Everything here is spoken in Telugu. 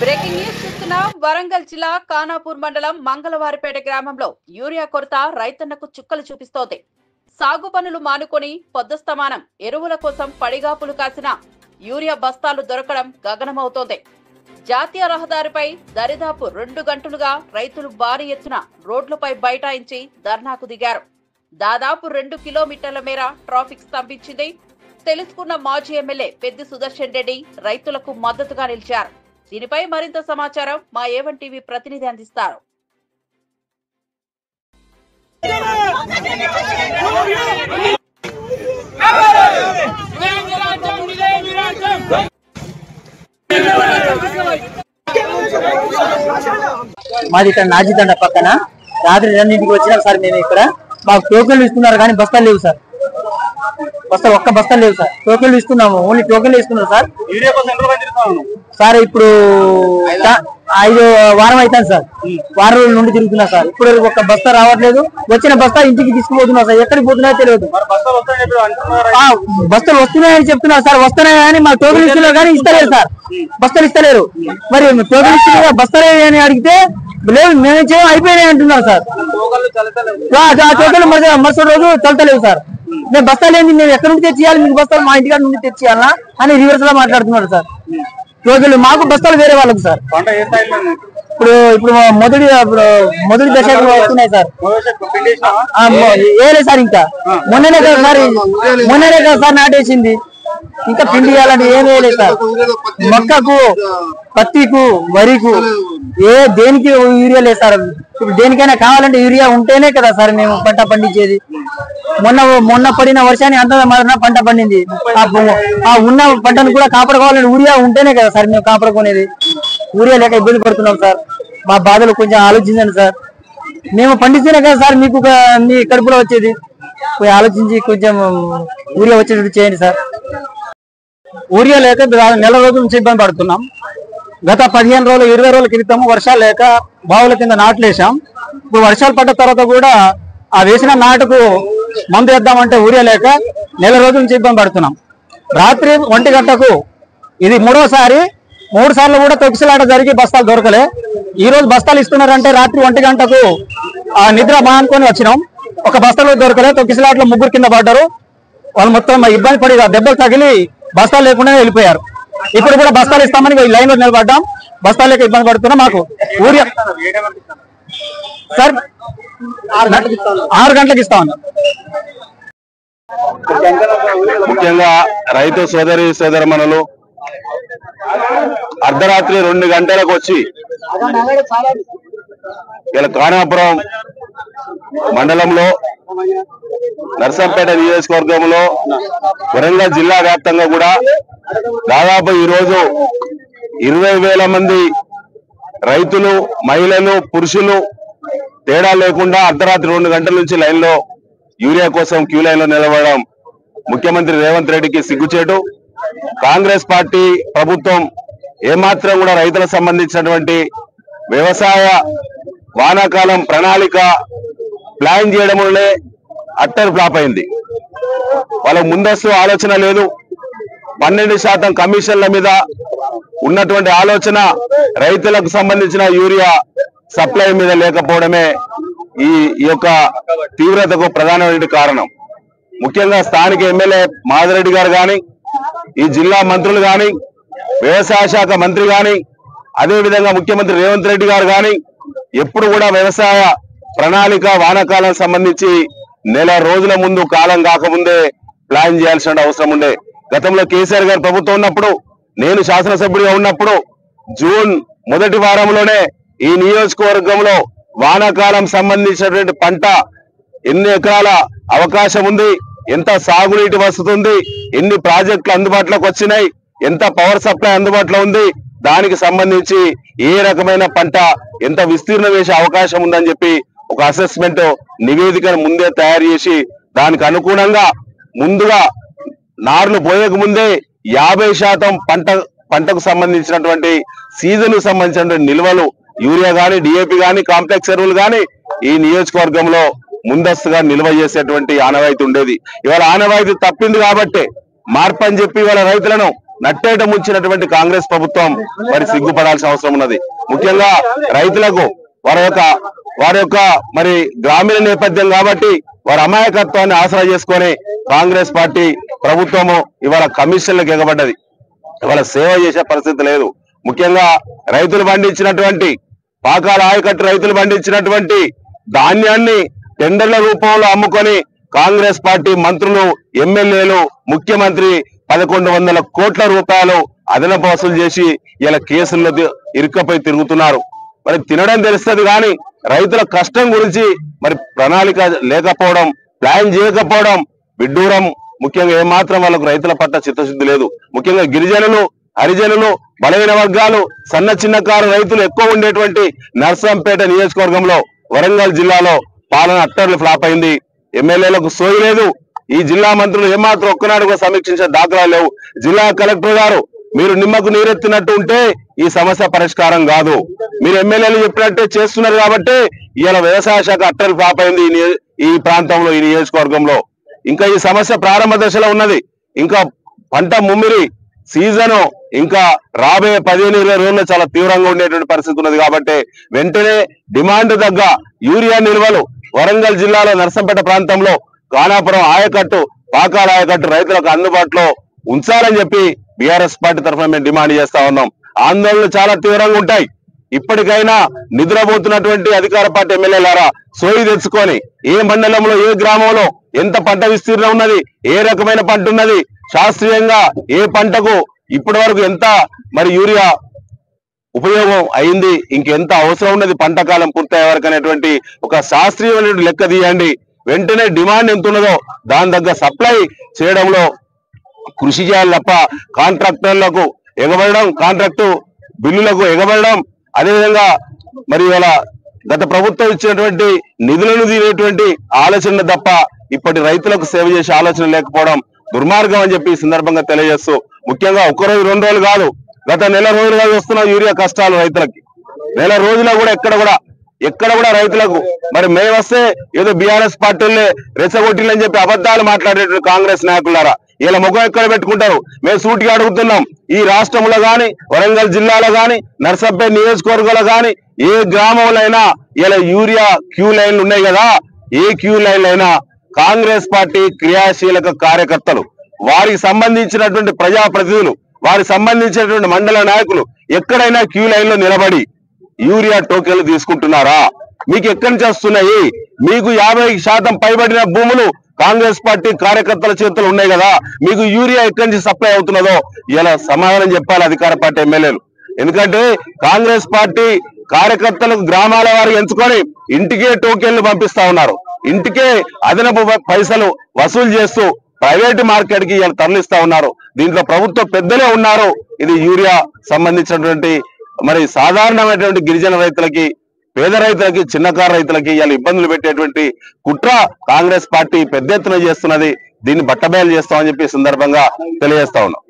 బ్రేకింగ్ న్యూస్ చూస్తున్నాం. వరంగల్ జిల్లా ఖానాపూర్ మండలం మంగళవారిపేట గ్రామంలో యూరియా కొరత రైతన్నకు చుక్కలు చూపిస్తోంది. సాగు పనులు మానుకొని పొద్దస్తమానం ఎరువుల కోసం పడిగాపులు కాసిన యూరియా బస్తాలు దొరకడం గగనమవుతోంది. జాతీయ రహదారిపై దరిదాపు 2 గంటలుగా రైతులు భారీ ఎత్తున రోడ్లపై బైఠాయించి ధర్నాకు దిగారు. దాదాపు 2 కిలోమీటర్ల మేర ట్రాఫిక్ స్తంభించింది. తెలుసుకున్న మాజీ ఎమ్మెల్యే పెద్ది సుదర్శన్ రెడ్డి రైతులకు మద్దతుగా నిలిచారు. దీనిపై మరింత సమాచారం మా A1 టీవీ ప్రతినిధి అందిస్తారు. మాది ఇక్కడ నాజితండ పక్కన రాత్రి 2ంటికి వచ్చినాం సార్. మేము ఇక్కడ మాకు టోకెన్లు ఇస్తున్నారు కానీ బస్తాలు లేవు సార్. ఒక్క బస్తాలు లేవు సార్. టోకెన్లు ఇస్తున్నాము, ఓన్లీ టోకెన్లు ఇస్తున్నాం సార్. సార్ ఇప్పుడు 5 వారం అవుతాను సార్. వారం రోజుల నుండి తిరుగుతున్నా సార్. ఇప్పుడు ఒక్క బస్తా రావట్లేదు. వచ్చిన బస్తా ఇంటికి తీసుకుపోతున్నా సార్. ఎక్కడికి పోతున్నాయో తెలియదు. బస్తాలు వస్తున్నాయని చెప్తున్నారు సార్. వస్తున్నాయి కానీ మాకు టోకెన్లు ఇస్తున్నారు కానీ ఇస్తలేరు సార్. బస్తాలు ఇస్తలేరు. మరి టోకెన్లు ఇస్తున్నారు బస్తాలే అని అడిగితే లేదు మేము చేయడం అయిపోయినాయి అంటున్నారు సార్. టోకెన్లు మరుసటి రోజు తలతలేవు సార్. మేము బస్తాలు ఏంది, మేము ఎక్కడి నుండి తెచ్చియాలి, మీకు బస్తాలు మా ఇంటికాడ నుండి తెచ్చియాలా అని రివర్స్ లో మాట్లాడుతున్నారు సార్. టోకెన్లు మాకు బస్తాలు వేరే వాళ్ళకు సార్. ఇప్పుడు మొదటి దశలో వస్తున్నాయి సార్. వేయలేదు సార్. ఇంకా మొన్ననే కదా సార్ నాటేసింది. ఇంకా పిండి వేయాలని ఏం వేయలేదు సార్. మొక్కకు, పత్తికు, వరికు దేనికి యూరియా లేదు సార్. ఇప్పుడు దేనికైనా కావాలంటే యూరియా ఉంటేనే కదా సార్ మేము పంట పండించేది. మొన్న పడిన వర్షాన్ని అంత మాత్రం పంట పండింది. ఆ ఉన్న పంటను కూడా కాపాడుకోవాలని యూరియా ఉంటేనే కదా సార్ మేము కాపాడుకునేది. యూరియా లేక ఇబ్బంది పడుతున్నాం సార్. మా బాధలు కొంచెం ఆలోచించండి సార్. మేము పండిస్తేనే కదా సార్ మీకు మీ కడుపులో వచ్చేది. ఆలోచించి కొంచెం యూరియా వచ్చేటట్టు చేయండి సార్. యూరియా లేక నెల రోజుల నుంచి ఇబ్బంది పడుతున్నాం. గత 15 రోజులు 20 రోజుల క్రితం వర్షాలు లేక బావుల కింద నాట్లు వేసాం. ఇప్పుడు వర్షాలు పడ్డ తర్వాత కూడా ఆ వేసిన నాటుకు మందు వేద్దామంటే యూరియా లేక నెల రోజుల నుంచి ఇబ్బంది పడుతున్నాం. రాత్రి 1 గంటకు ఇది 3వ సారి. 3 సార్లు కూడా తొక్కిసలాట జరిగి బస్తాలు దొరకలే. ఈ రోజు బస్తాలు ఇస్తున్నారంటే రాత్రి 1 గంటకు ఆ నిద్ర మానుకొని వచ్చినాం. ఒక బస్తాలు దొరకలే. తొక్కిసలాటలో 3 కింద పడ్డారు. వాళ్ళు మొత్తం ఇబ్బంది పడి దెబ్బలు తగిలి బస్తాలు లేకుండా వెళ్ళిపోయారు. ఇప్పుడు కూడా బస్తాలు ఇస్తామని లైన్ లో నిలబడ్డాం. బస్తాలు లేక ఇబ్బంది పడుతున్నా. మాకు యూరియా సార్ 6 గంటలకు ఇస్తామన్నారు. ముఖ్యంగా రైతు సోదరమణులు అర్ధరాత్రి 2 గంటలకు వచ్చి ఇలా ఖానాపురం మండలంలో నర్సంపేట నియోజకవర్గంలో వరంగల్ జిల్లా వ్యాప్తంగా కూడా దాదాపు ఈరోజు 20,000 మంది రైతులు, మహిళలు, పురుషులు తేడా లేకుండా అర్ధరాత్రి 2 గంటల నుంచి లైన్లో యూరియా కోసం క్యూ లైన్ లో నిలబడడం ముఖ్యమంత్రి రేవంత్ రెడ్డికి సిగ్గుచేటు. కాంగ్రెస్ పార్టీ ప్రభుత్వం ఏమాత్రం కూడా రైతులకు సంబంధించినటువంటి వ్యవసాయ వానాకాలం ప్రణాళిక ప్లాన్ చేయడం వల్లే అట్టర్ ఫ్లాప్ అయింది. వాళ్ళకు ముందస్తు ఆలోచన లేదు. 12% కమిషన్ల మీద ఉన్నటువంటి ఆలోచన రైతులకు సంబంధించిన యూరియా సప్లై మీద లేకపోవడమే ఈ యొక్క తీవ్రతకు ప్రధానమైన కారణం. ముఖ్యంగా స్థానిక ఎమ్మెల్యే మాధరెడ్డి గారు కానీ, ఈ జిల్లా మంత్రులు కానీ, వ్యవసాయ శాఖ మంత్రి కానీ, అదేవిధంగా ముఖ్యమంత్రి రేవంత్ రెడ్డి గారు కానీ ఎప్పుడు కూడా వ్యవసాయ ప్రణాళిక వానాకాలం సంబంధించి నెల రోజుల ముందు కాలం కాకముందే ప్లాన్ చేయాల్సిన అవసరం ఉండే. గతంలో కేసీఆర్ గారు ప్రభుత్వం ఉన్నప్పుడు, నేను శాసనసభ్యుడిగా ఉన్నప్పుడు జూన్ 1వ వారంలోనే ఈ నియోజకవర్గంలో వానాకాలం సంబంధించినటువంటి పంట ఎన్ని ఎకరాల అవకాశం ఉంది, ఎంత సాగునీటి వసతి ఉంది, ఎన్ని ప్రాజెక్టులు అందుబాటులోకి వచ్చినాయి, ఎంత పవర్ సప్లై అందుబాటులో ఉంది, దానికి సంబంధించి ఏ రకమైన పంట ఎంత విస్తీర్ణం వేసే అవకాశం ఉందని చెప్పి ఒక అసెస్మెంట్ నివేదికను ముందే తయారు చేసి దానికి అనుగుణంగా ముందుగా నార్లు పోయక ముందే 50% పంటకు సంబంధించినటువంటి సీజన్ కు సంబంధించినటువంటి నిల్వలు యూరియా గాని, డిఏపి గాని, కాంప్లెక్స్ ఎరువులు గాని ఈ నియోజకవర్గంలో ముందస్తుగా నిల్వ చేసేటువంటి ఆనవాయితీ ఉండేది. ఇవాళ ఆనవాయితీ తప్పింది కాబట్టి మార్పు అని చెప్పి ఇవాళ రైతులను నట్టేట ముంచినటువంటి కాంగ్రెస్ ప్రభుత్వం మరి సిగ్గుపడాల్సిన అవసరం ఉన్నది. ముఖ్యంగా రైతులకు వారి యొక్క మరి గ్రామీణ నేపథ్యం కాబట్టి వారి అమాయకత్వాన్ని ఆసరా చేసుకొని కాంగ్రెస్ పార్టీ ప్రభుత్వము ఇవాళ కమిషన్లకు ఎగబడ్డది. ఇవాళ సేవ చేసే పరిస్థితి లేదు. ముఖ్యంగా రైతులు పండించినటువంటి పాకాల ఆయకట్టు రైతులు పండించినటువంటి ధాన్యాన్ని టెండర్ల రూపంలో అమ్ముకొని కాంగ్రెస్ పార్టీ మంత్రులు, ఎమ్మెల్యేలు, ముఖ్యమంత్రి 1100 కోట్ల రూపాయలు అదనపు వసూలు చేసి ఇలా కేసుల్లో ఇరుక్కపోయి తిరుగుతున్నారు. మరి తినడం తెలుస్తుంది కానీ రైతుల కష్టం గురించి మరి ప్రణాళిక లేకపోవడం, ప్లాన్ చేయకపోవడం విడ్డూరం. ముఖ్యంగా ఏమాత్రం వాళ్ళకు రైతుల పట్ల చిత్తశుద్ధి లేదు. ముఖ్యంగా గిరిజనులు, హరిజనులు, బలహీన వర్గాలు, సన్న చిన్నకారు రైతులు ఎక్కువ ఉండేటువంటి నర్సంపేట నియోజకవర్గంలో వరంగల్ జిల్లాలో పాలన అట్టర్లు ఫ్లాప్ అయింది. ఎమ్మెల్యేలకు సోయి లేదు. ఈ జిల్లా మంత్రులు ఏమాత్రం ఒక్కనాడు కూడా సమీక్షించే దాఖలాలు లేవు. జిల్లా కలెక్టర్ గారు మీరు నిమ్మకు నీరెత్తినట్టు ఉంటే ఈ సమస్య పరిష్కారం కాదు. మీరు ఎమ్మెల్యేలు చెప్పినట్టే చేస్తున్నారు కాబట్టి ఇవాళ వ్యవసాయ శాఖ అట్టర్లు ఫ్లాప్ అయింది ఈ ప్రాంతంలో, ఈ నియోజకవర్గంలో. ఇంకా ఈ సమస్య ప్రారంభ దశలో ఉన్నది. ఇంకా పంట ముమ్మిరి సీజను ఇంకా రాబోయే 15-20 రోజుల్లో చాలా తీవ్రంగా ఉండేటువంటి పరిస్థితి ఉన్నది. కాబట్టి వెంటనే డిమాండ్ తగ్గ యూరియా నిల్వలు వరంగల్ జిల్లాలో నర్సంపేట ప్రాంతంలో కానాపురం ఆయకట్టు, పాకాల ఆయకట్టు రైతులకు అందుబాటులో ఉంచాలని చెప్పి బీఆర్ఎస్ పార్టీ తరఫున మేము డిమాండ్ చేస్తా ఉన్నాం. ఆందోళనలు చాలా తీవ్రంగా ఉంటాయి. ఇప్పటికైనా నిద్రపోతున్నటువంటి అధికార పార్టీ ఎమ్మెల్యేలారా సోయి తెచ్చుకొని ఏ మండలంలో, ఏ గ్రామంలో ఎంత పంట విస్తీర్ణం ఉన్నది, ఏ రకమైన పంట ఉన్నది, శాస్త్రీయంగా ఏ పంటకు ఇప్పటి వరకు ఎంత మరి యూరియా ఉపయోగం అయింది, ఇంకెంత అవసరం ఉన్నది పంట కాలం పూర్తయ్యే వరకు అనేటువంటి ఒక శాస్త్రీయమైన లెక్క తీయండి. వెంటనే డిమాండ్ ఎంత ఉన్నదో దాని దగ్గర సప్లై చేయడంలో కృషి చేయాలి తప్ప కాంట్రాక్టర్లకు ఎగబడడం, కాంట్రాక్టు బిల్లులకు ఎగబడడం, అదేవిధంగా మరి ఇలా గత ప్రభుత్వం ఇచ్చినటువంటి నిధులను తీరేటువంటి ఆలోచన తప్ప ఇప్పటి రైతులకు సేవ చేసే ఆలోచన లేకపోవడం దుర్మార్గం అని చెప్పి ఈ సందర్భంగా తెలియజేస్తూ, ముఖ్యంగా 1 రోజు 2 రోజులు కాదు, గత నెల రోజులుగా వస్తున్న యూరియా కష్టాలు రైతులకి నెల రోజుల్లో కూడా ఎక్కడ కూడా రైతులకు మరి మేము వస్తే ఏదో బీఆర్ఎస్ పార్టీలే రెచ్చగొట్టిలని చెప్పి అబద్ధాలు మాట్లాడేటువంటి కాంగ్రెస్ నాయకులారా ఇలా ముఖం ఎక్కడ పెట్టుకుంటారు? మేము సూటిగా అడుగుతున్నాం. ఈ రాష్ట్రంలో గాని, వరంగల్ జిల్లాలో గాని, నర్సంపేట నియోజకవర్గంలో గాని ఏ గ్రామంలో అయినా ఇలా యూరియా క్యూ లైన్లు ఉన్నాయి కదా, ఏ క్యూ లైన్లు అయినా కాంగ్రెస్ పార్టీ క్రియాశీలక కార్యకర్తలు, వారికి సంబంధించినటువంటి ప్రజాప్రతినిధులు, వారికి సంబంధించినటువంటి మండల నాయకులు ఎక్కడైనా క్యూ లైన్ లో నిలబడి యూరియా టోకెన్లు తీసుకుంటున్నారా? మీకు ఎక్కడి నుంచి వస్తున్నాయి? మీకు 50% పైబడిన భూములు కాంగ్రెస్ పార్టీ కార్యకర్తల చేతులు ఉన్నాయి కదా, మీకు యూరియా ఎక్కడి నుంచి సప్లై అవుతున్నదో ఇలా సమాధానం చెప్పాలి అధికార పార్టీ ఎమ్మెల్యేలు. ఎందుకంటే కాంగ్రెస్ పార్టీ కార్యకర్తలకు గ్రామాల వారు ఎంచుకొని ఇంటికే టోకెన్లు పంపిస్తా ఉన్నారు. ఇంటికే అదనపు పైసలు వసూలు చేస్తూ ప్రైవేట్ మార్కెట్ కి తరలిస్తా ఉన్నారు. దీంట్లో ప్రభుత్వ పెద్దలే ఉన్నారు. ఇది యూరియా సంబంధించినటువంటి మరి సాధారణమైనటువంటి గిరిజన రైతులకి, పేద రైతులకి, చిన్నకారు రైతులకి ఇలా ఇబ్బందులు పెట్టేటువంటి కుట్ర కాంగ్రెస్ పార్టీ పెద్ద ఎత్తున చేస్తున్నది. దీన్ని బట్టబయలు చేస్తామని చెప్పి సందర్భంగా తెలియజేస్తా ఉన్నాం.